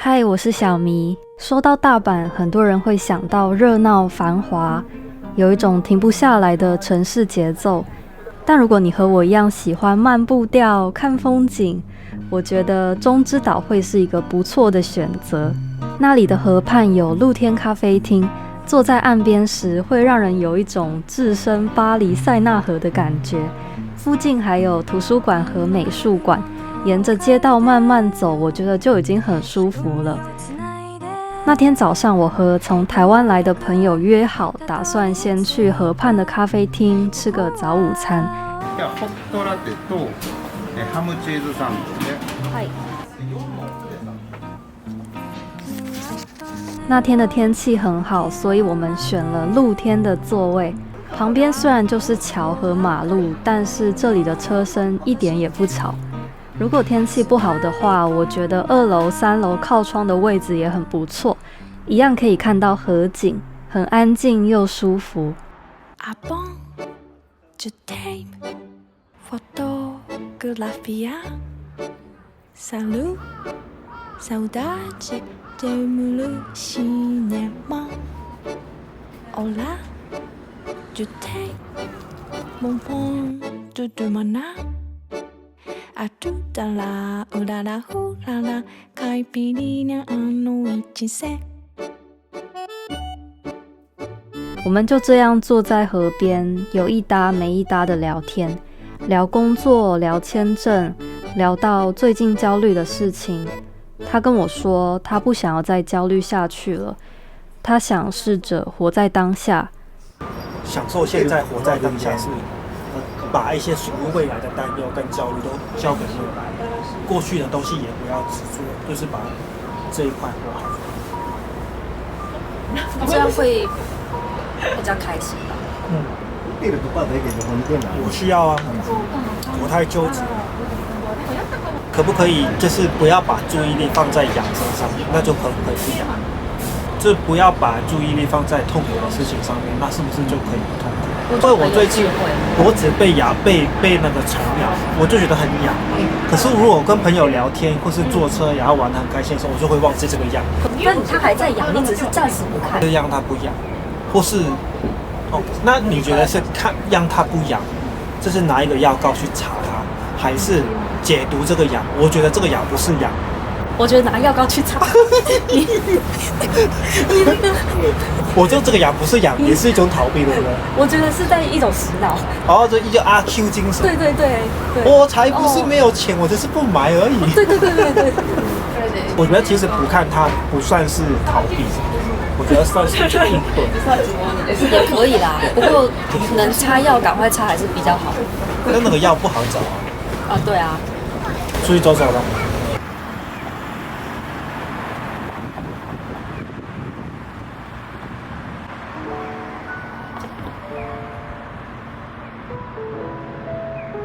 嗨，我是小迷。说到大阪，很多人会想到热闹繁华，有一种停不下来的城市节奏。但如果你和我一样喜欢慢步调、看风景，我觉得中之岛会是一个不错的选择。那里的河畔有露天咖啡厅，坐在岸边时会让人有一种置身巴黎塞纳河的感觉。附近还有图书馆和美术馆，沿着街道慢慢走，我觉得就已经很舒服了。那天早上，我和从台湾来的朋友约好，打算先去河畔的咖啡厅吃个早午餐。ホットラテとハムチーズサンドね。那天的天气很好，所以我们选了露天的座位。旁边虽然就是桥和马路，但是这里的车声一点也不吵。如果天气不好的话，我觉得2楼、3楼靠窗的位置也很不错，一样可以看到河景，很安静又舒服。我们就这样坐在河边，有一搭没一搭的聊天，聊工作，聊签证，聊到最近焦虑的事情。他跟我说，他不想要再焦虑下去了，他想试着活在当下。享受现在，活在当下是把一些属于未来的担忧跟焦虑都交给未来，过去的东西也不要执着，就是把这一块过好。这样会比较开心吧？我需要啊，我太纠结。可不可以就是不要把注意力放在养身上面，那就可不可以不养？就不要把注意力放在痛苦的事情上面，那是不是就可以不痛苦？因为我最近我只被那个虫咬，我就觉得很痒。可是如果跟朋友聊天或是坐车然后玩得很开心的时候，我就会忘记这个痒。那它还在痒，你只是暂时不看，就让它不痒，或是那你觉得是看让它不痒，这是拿一个药膏去擦它，还是解读这个痒？我觉得这个痒不是痒。我觉得拿药膏去擦。我就这个痒不是痒，也是一种逃避，对不对？我觉得是在一种洗脑。这一叫阿 Q 精神。对。我才不是没有钱，我只是不买而已。对。我觉得其实不看它不算是逃避，我觉得算是应对。也可以啦，不过能擦药赶快擦还是比较好。但那个药不好找啊。对啊。出去走走吧。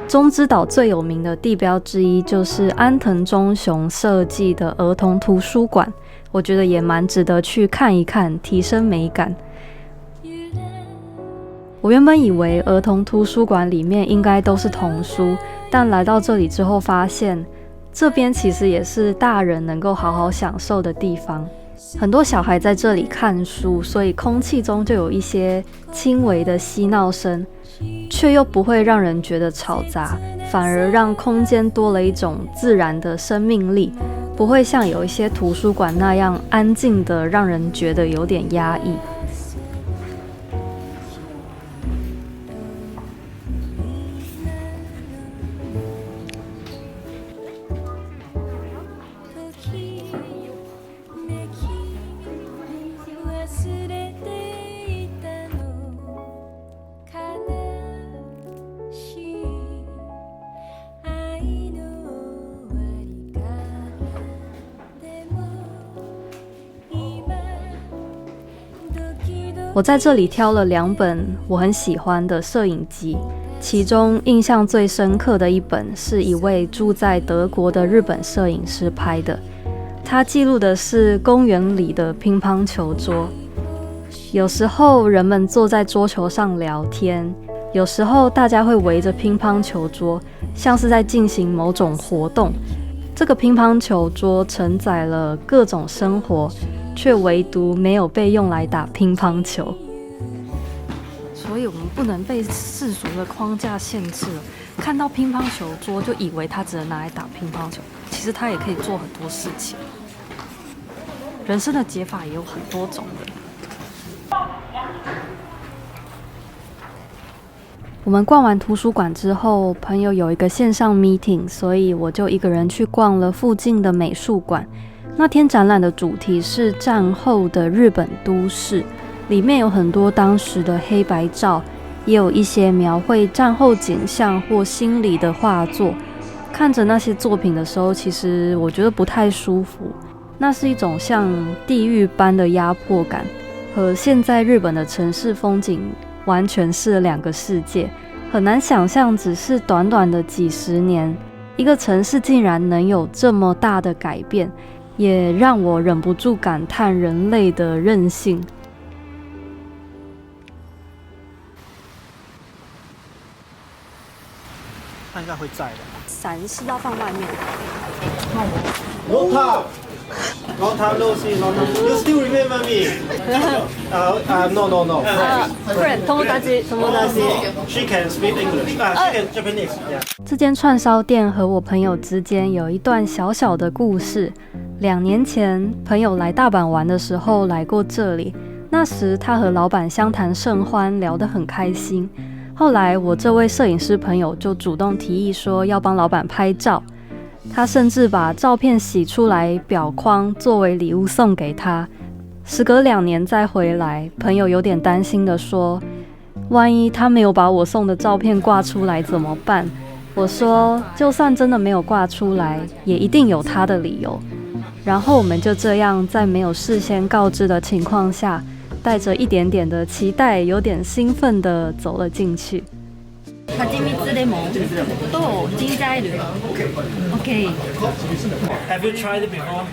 中之岛最有名的地标之一就是安藤忠雄设计的儿童图书馆，我觉得也蛮值得去看一看，提升美感。我原本以为儿童图书馆里面应该都是童书，但来到这里之后发现，这边其实也是大人能够好好享受的地方。很多小孩在这里看书，所以空气中就有一些轻微的嬉闹声，却又不会让人觉得吵杂，反而让空间多了一种自然的生命力，不会像有一些图书馆那样安静的让人觉得有点压抑。我在这里挑了2本我很喜欢的摄影集，其中印象最深刻的一本是一位住在德国的日本摄影师拍的，他记录的是公园里的乒乓球桌。有时候人们坐在桌球上聊天，有时候大家会围着乒乓球桌，像是在进行某种活动。这个乒乓球桌承载了各种生活，却唯独没有被用来打乒乓球。所以我们不能被世俗的框架限制了。看到乒乓球桌就以为它只能拿来打乒乓球，其实它也可以做很多事情。人生的解法也有很多种的。我们逛完图书馆之后，朋友有一个线上 meeting， 所以我就一个人去逛了附近的美术馆。那天展览的主题是战后的日本都市，里面有很多当时的黑白照，也有一些描绘战后景象或心理的画作。看着那些作品的时候，其实我觉得不太舒服，那是一种像地狱般的压迫感，和现在日本的城市风景完全是两个世界，很难想象只是短短的几十年，一个城市竟然能有这么大的改变，也让我忍不住感叹人类的韧性。他应该会在的。伞是要放外面。No time. No time, no see, no time. You still remember me? No. 不然友達。She can speak English. She can Japanese. Yeah. 这间串烧店和我朋友之间有一段小小的故事。2年前，朋友来大阪玩的时候来过这里，那时他和老板相谈甚欢，聊得很开心。后来我这位摄影师朋友就主动提议说要帮老板拍照，他甚至把照片洗出来裱框作为礼物送给他。时隔2年再回来，朋友有点担心地说，万一他没有把我送的照片挂出来怎么办？我说就算真的没有挂出来，也一定有他的理由。然后我们就这样在没有事先告知的情况下，带着一点点的期待，有点兴奋地走了进去。はちみつレモンとジンジャーエール。OK。Have you tried it before?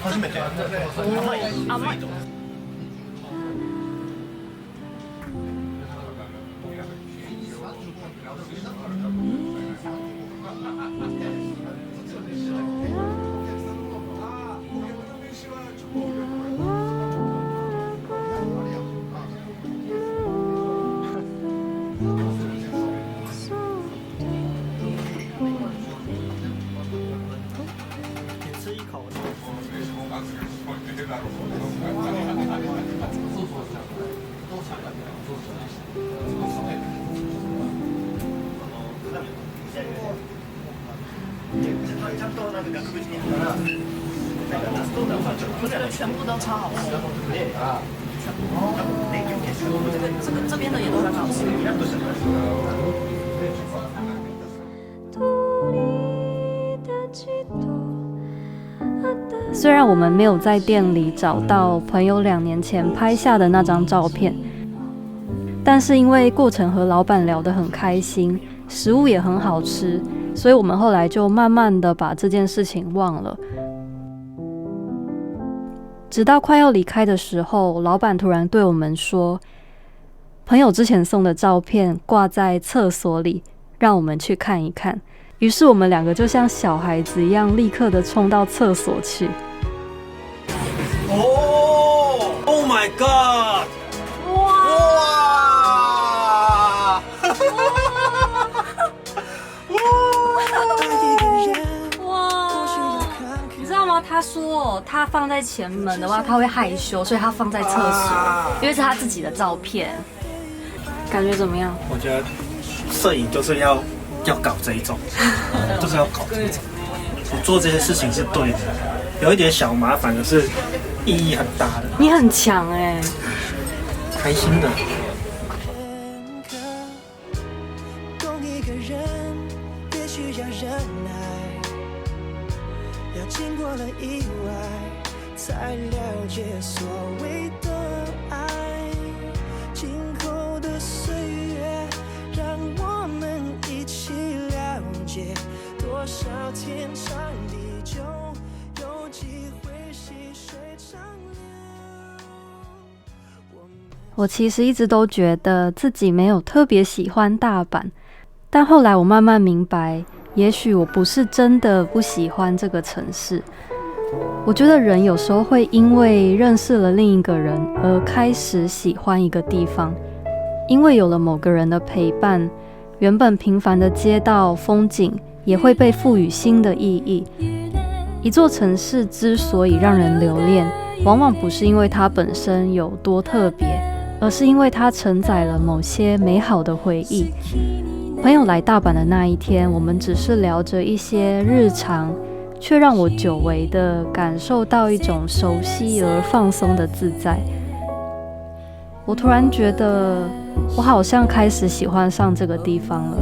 初めて。甘い。全部都超好吃，这边的也都很好吃。虽然我们没有在店里找到朋友2年前拍下的那张照片，但是因为过程和老板聊得很开心，食物也很好吃，所以我们后来就慢慢的把这件事情忘了。直到快要离开的时候，老板突然对我们说，朋友之前送的照片挂在厕所里，让我们去看一看。于是我们2个就像小孩子一样，立刻的冲到厕所去。Oh my god！ 哇！你知道吗？他说他放在前门的话，他会害羞，所以他放在厕所，因为是他自己的照片。感觉怎么样？我觉得摄影就是要搞这一种，就是要搞这一种。我做这些事情是对的，有一点小麻烦的是意义很大的。你很强哎，开心的。经过了意外，才了解所谓的爱。今后的岁月，让我们一起了解，多少天长地久，有机会细水长流。我其实一直都觉得自己没有特别喜欢大阪，但后来我慢慢明白，也许我不是真的不喜欢这个城市。我觉得人有时候会因为认识了另一个人而开始喜欢一个地方，因为有了某个人的陪伴，原本平凡的街道风景也会被赋予新的意义。一座城市之所以让人留恋，往往不是因为它本身有多特别，而是因为它承载了某些美好的回忆。朋友来大阪的那一天，我们只是聊着一些日常，却让我久违地感受到一种熟悉而放松的自在。我突然觉得，我好像开始喜欢上这个地方了。